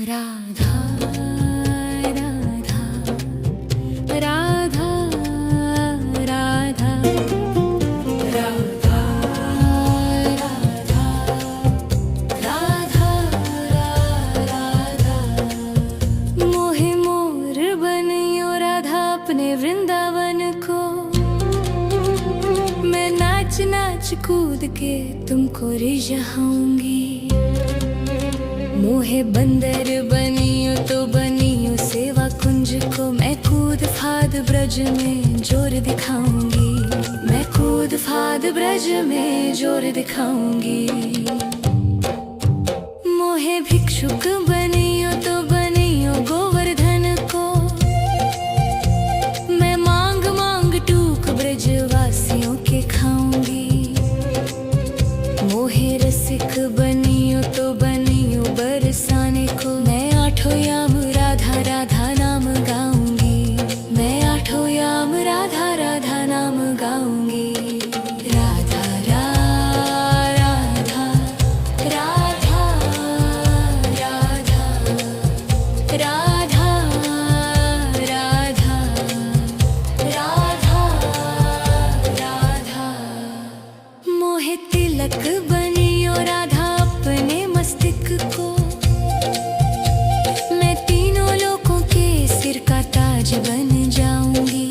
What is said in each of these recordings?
राधा राधा राधा राधा राधा राधा राधा मोहे मोर बनियो राधा अपने वृंदावन को। मैं नाच नाच कूद के तुमको रिझाऊंगी। मोहे बंदर बनियो तो बनियो सेवा कुंज को। मैं कूद फाद ब्रज में जोर दिखाऊंगी। मैं कूद फाद ब्रज में जोर दिखाऊंगी। मोहे भिक्षुक बनियो तो बनियो गोवर्धन को। मैं मांग मांग टूक ब्रजवासियों के खाऊंगी। मोहे रसिक बनियो तो बनियो बरसाने को। मैं आठों याम राधा राधा नाम गाऊंगी। मैं आठों याम राधा राधा नाम गाऊंगी। राधा राधा राधा राधा राधा राधा राधा राधा। मोहे तिलक बनियो राधा अपने मस्तिष्क को। मैं तीनों लोगों के सिर का ताज बन जाऊंगी।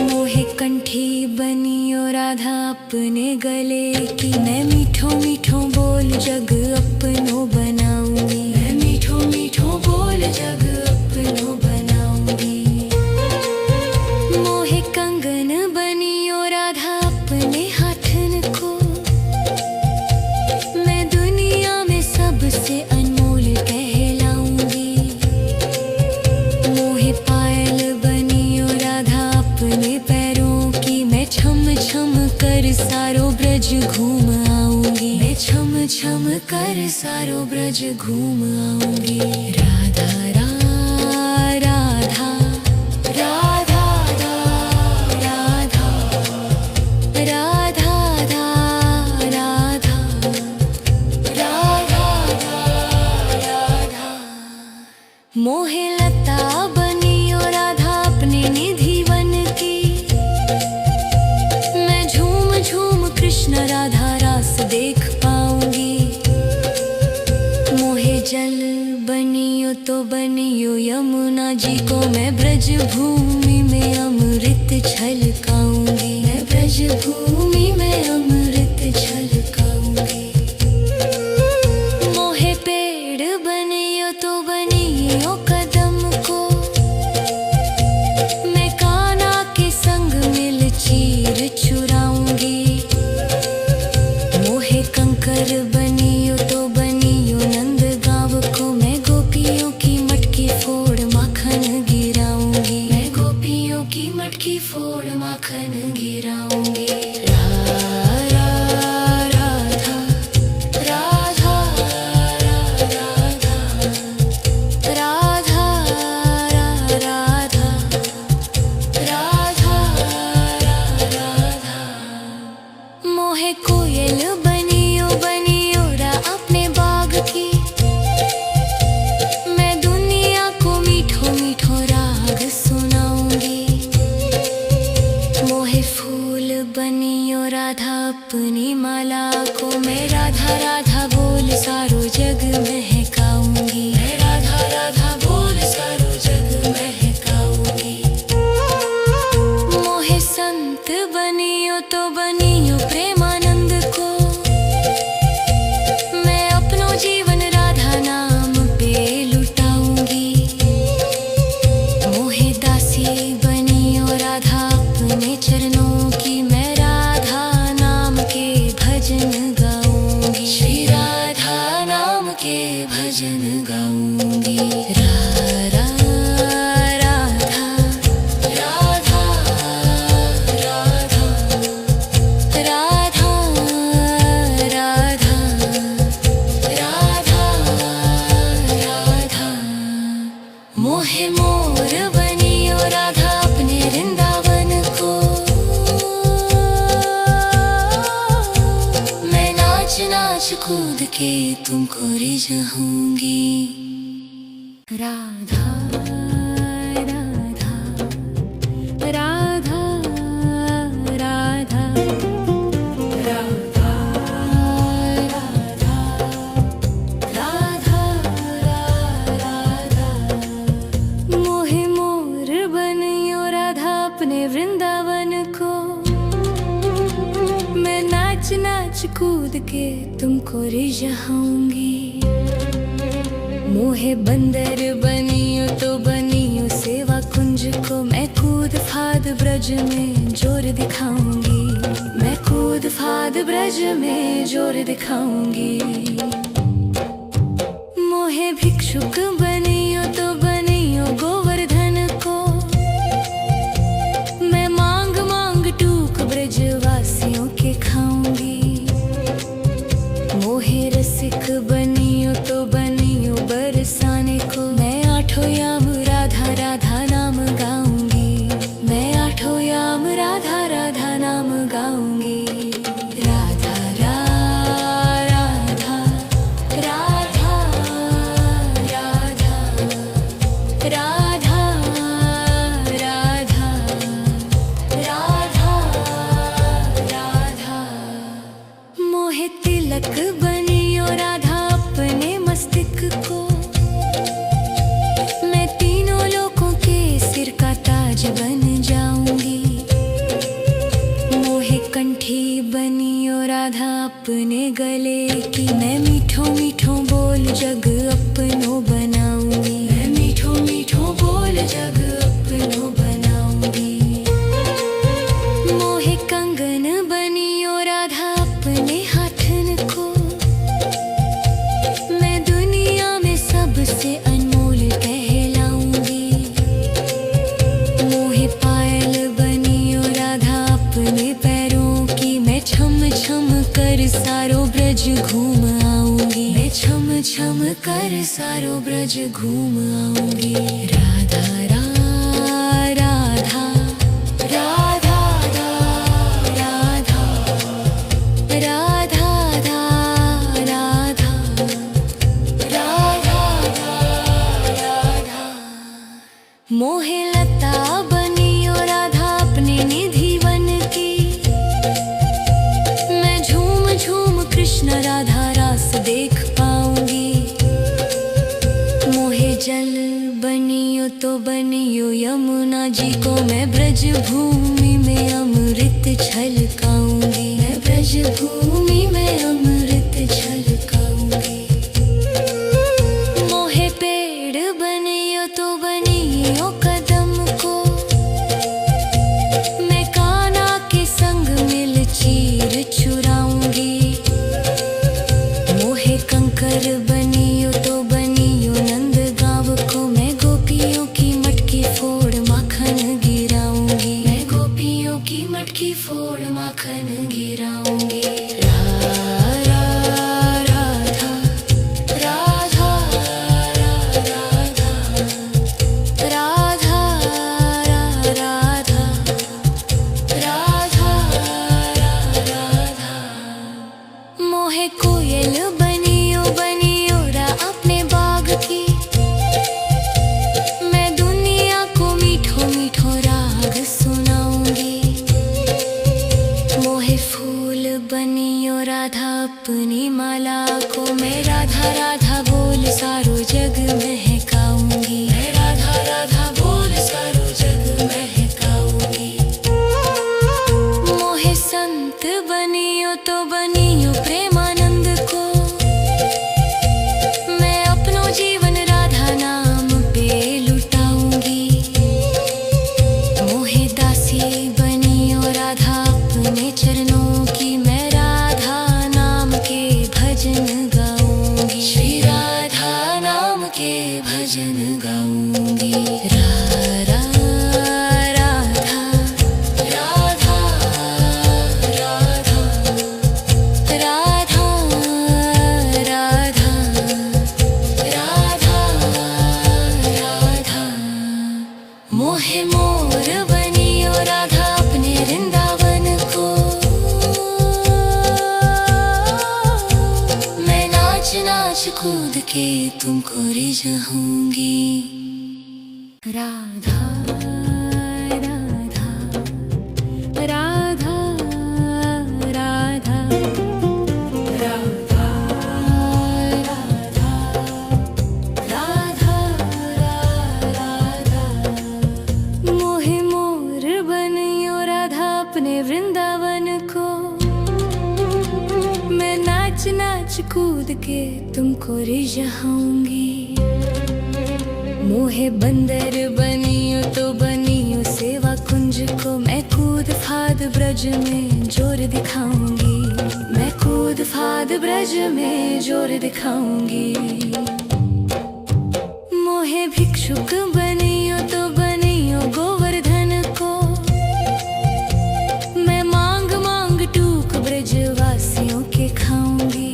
मोहे कंठी बनियो राधा अपने गले की। मैं मीठो मीठो बोल जग अपनो बनाऊंगी। मैं मीठो मीठो बोल जग अपनो बनाऊंगी। मोहे कंगन बनियो राधा अपने हाथन को। मैं दुनिया में सबसे अनमोल कहलाऊंगी। मोहे पायल बनियो राधा अपने पैरों की। मैं छम छम कर सारो ब्रज घूम आऊंगी। मैं छम छम कर सारो ब्रज घूम आऊंगी। राधा राधा राधा राधा राधा राधा राधा। मोहे लता बनियो राधा अपने निधि वन की। मैं झूम झूम कृष्ण राधा रास देख पाऊंगी। मोहे जल बनियो तो बनियो यमुना जी को। मैं ब्रज भूमि में अमृत छलकाऊंगी। मैं ब्रज भूमि में अमृत छलकाऊंगी। मोहे पेड़ बनियो तो बनियो कदम को। मैं कान्हा के संग मिल चीर चुराऊंगी। मोहे कंकर बनियो तो बनियो नंद गांव को। मैं गोपियों की मटकी फोड़ माखन गिराऊंगी। मैं गोपियों की मटकी फोड़ माखन गिराऊंगी। राधा राधा राधा राधा राधा राधा। मोहे कोयल बनियो बनियो रा अपने बाग की। मैं दुनिया को मीठो मीठो राग सुनाऊंगी। मोहे फूल बनियो राधा अपनी माला को। मैं राधा राधा बोल सारो जग महकाऊंगी। मैं राधा राधा बोल सारो जग महकाऊंगी। मोहे संत बनियो तो बनियो प्रेमानंद को। मैं अपनो जीवन राधा नाम पे लुटाऊंगी। मोहे दासी बनियो राधा अपने चरणों की। मैं राधा नाम के भजन गाऊंगी। श्री राधा नाम के भजन गाऊंगी। राधा राधा राधा राधा राधा राधा राधा। मोहे मोर बनियो राधा अपने वृंदावन को। मैं नाच नाच कूद के तुमको जाऊंगी। राधा राधा राधा राधा राधा राधा राधा मोहे मोर बनियो राधा अपने वृंदावन को। मैं नाच नाच कूद के तुमको रिझाऊंगी। मोहे बंदर बनियो तो बनियो सेवा कुंज को। मैं कूद फाद ब्रज में जोर दिखाऊंगी। मैं कूद फाद ब्रज में जोर दिखाऊंगी। मोहे भिक्षुक बनियो तो बनियो गोवर्धन को। मैं मांग मांग टूक ब्रजवासियों के खाऊंगी। मोहे रसिक बनियो तो बनियो बरसाने को। मैं आठों याम राधा राधा नाम गाऊंगी। मैं आठों याम राधा राधा नाम गाऊंगी। राधा राधा राधा राधा राधा राधा राधा राधा मोहे तिलक बनियो राधा अपने मस्तिष्क को। मैं तीनों लोगों के सिर का ताज बन जाऊंगी। मोहे कंठी बनियो राधा अपने गले की। मैं मीठो मीठो बोल जग अपनो बनाऊंगी। मैं मीठो मीठो बोल जग अपनो बनाऊंगी। मोहे कंगन बनियो राधा अपने हाथन को। मैं दुनिया में सबसे अनमोल कहलाऊंगी। मोहे पायल बनियो राधा अपने पैरों की। मैं छम छम कर सारो ब्रज घूम आऊंगी। मैं छम छम कर सारो ब्रज घूम आऊंगी। राधा राधा राधा राधा राधा राधा राधा राधा मोहे लता बनियो राधा अपने निधि वन की। मैं झूम झूम कृष्ण राधा रास देख पाऊंगी। मोहे जल बनियो तो बनियो यमुना जी को। मैं ब्रज भूमि में अमृत छलकाऊंगी। मैं ब्रज भूमि में अमृत छलकाऊंगी। मोहे पेड़ बनियो तो बनियो कदम को। मैं कान्हा के संग मिल चीर चुराऊंगी। मोहे कंकर बनियो तो बनियो नंद गाँव को। मैं गोपियों की मटकी फोड़ माखन गिराऊंगी। मैं गोपियों की मटकी फोड़ माखन गिराऊंगी। राधा राधा राधा राधा राधा राधा राधा राधा मोहे कोयल बनियो बनियो रा अपने बाग की। मैं दुनिया को मीठो मीठो राग सुनाऊंगी। मोहे फूल बनियो राधा अपनी माला को। मैं राधा राधा बोल सारो जग महकाऊंगी। मैं राधा राधा बोल सारो जग महकाऊंगी। मोहे संत बनियो तो बनियो प्रेमानंद को। मैं अपनो जीवन राधा नाम पे लुटाऊंगी। मोहे दासी बनियो राधा अपने चरणों की। मैं राधा नाम के भजन गाऊंगी। श्री राधा नाम के भजन गाऊंगी। राधा राधा राधा राधा राधा राधा राधा राधा मोहे मोर बनियो राधा अपने वृंदावन को। मैं नाच नाच कूद तुमको रिझाऊंगी। राधा राधा राधा राधा राधा राधा राधा मोहे मोर बनियो राधा अपने वृंदावन को। मैं नाच नाच कूद के तुमको रिझाऊंगी। मोहे बंदर बनियो तो बनियो सेवा कुंज को। मैं कूद फाद ब्रज में जोर दिखाऊंगी। मैं कूद फाद ब्रज में जोर दिखाऊंगी। मोहे भिक्षुक बनियो तो बनियो गोवर्धन को। मैं मांग मांग टूक ब्रजवासियों के खाऊंगी।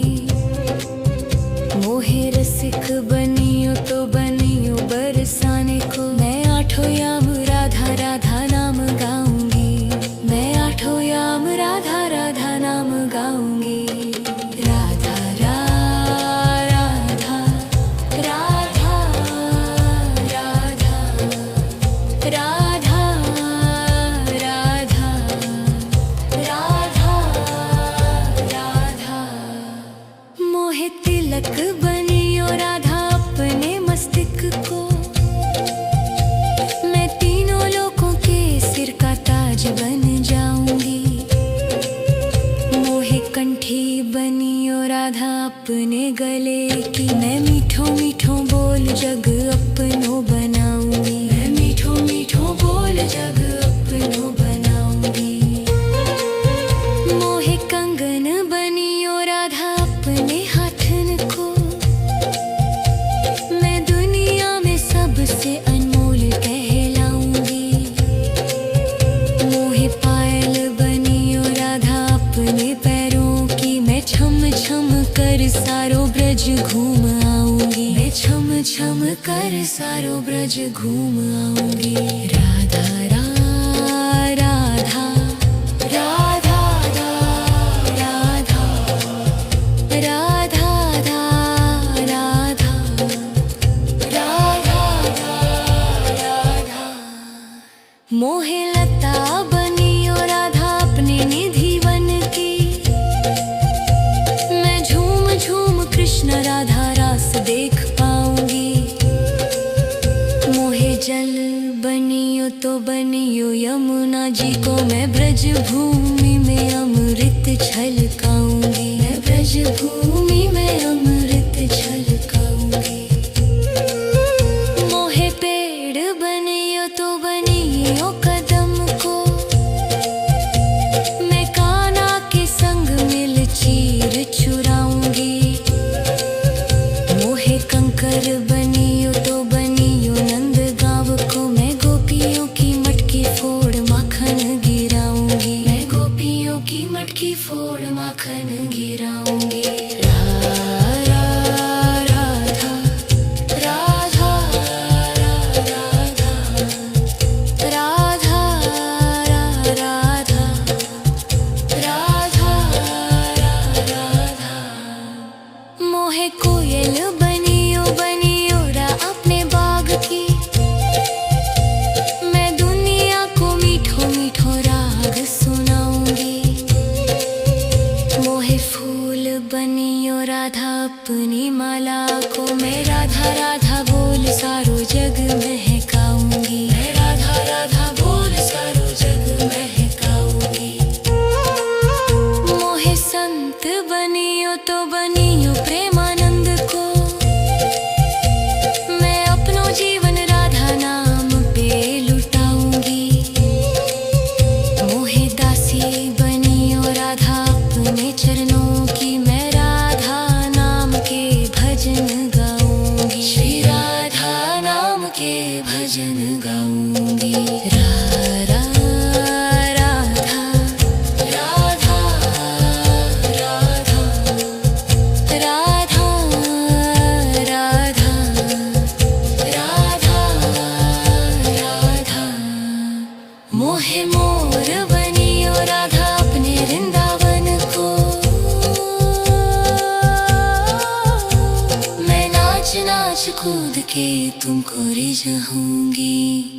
मोहे रसिक बनियो तो बनियो बरसाने को। मैं आठों याम राधा राधा नाम गाऊंगी। मैं आठों याम राधा राधा नाम गाऊंगी। राधा राधा राधा राधा राधा राधा राधा राधा मोहे तिलक बनियो राधा अपने मस्तिष्क को। मैं तीनों लोगों के सिर का ताज बन जाऊंगी। मोहे कंठी बनियो राधा अपने गले की। मैं मीठो मीठो बोल जग अपनो बनाऊंगी। मैं मीठो मीठो बोल जग अपनो बनाऊंगी। मोहे कंगन बनियो राधा अपने हाथन को। मैं दुनिया में सबसे अनमोल कहलाऊंगी। मोहे पायल बनियो राधा अपने पैरों की। मैं छम छम कर सारो ब्रज घूम आऊंगी। मैं छम छम कर सारो ब्रज घूम आऊंगी। राधा राधा राधा राधा राधा राधा राधा राधा मोहे लता बनियो राधा अपने निधि वन की। मैं झूम झूम कृष्ण राधा रास देख पाऊंगी। मोहे जल बनियो तो बनियो यमुना जी को। मैं ब्रज भूमि में अमृत छलकाऊंगी। मैं ब्रज भूमि में अमृत छलकाऊंगी। मोहे पेड़ बनियो तो बनियो कदम को। मैं कान्हा के संग मिल चीर चुराऊंगी। मोहे कंकर बनियो तो बनियो नंद गाँव को। मैं गोपियों की मटकी फोड़ माखन गिराऊंगी। मैं गोपियों की मटकी फोड़ माखन गिराऊंगी। राधा राधा राधा राधा राधा राधा मोहे कोयल बनियो बनियो रा अपने बाग की। मैं दुनिया को मीठो मीठो राग सुनाऊंगी। मोहे फूल बनियो राधा अपनी माला को। मैं राधा राधा बोल सारो जग महकाऊंगी। मैं राधा राधा बोल सारो जग महकाऊंगी। मोहे संत बनियो तो बनियो प्रेमानंद को। मैं अपनो जीवन राधा नाम पे लुटाऊंगी। मोहे दासी बनियो राधा अपने चरणों की। मैं राधा नाम के भजन गाऊंगी। श्री राधा नाम के भजन गाऊंगी। राधा राधा राधा राधा राधा राधा राधा मोहे मोर बनियो राधा अपने वृंदावन को। मैं नाच नाच शोध के तुमको रिझाऊंगी।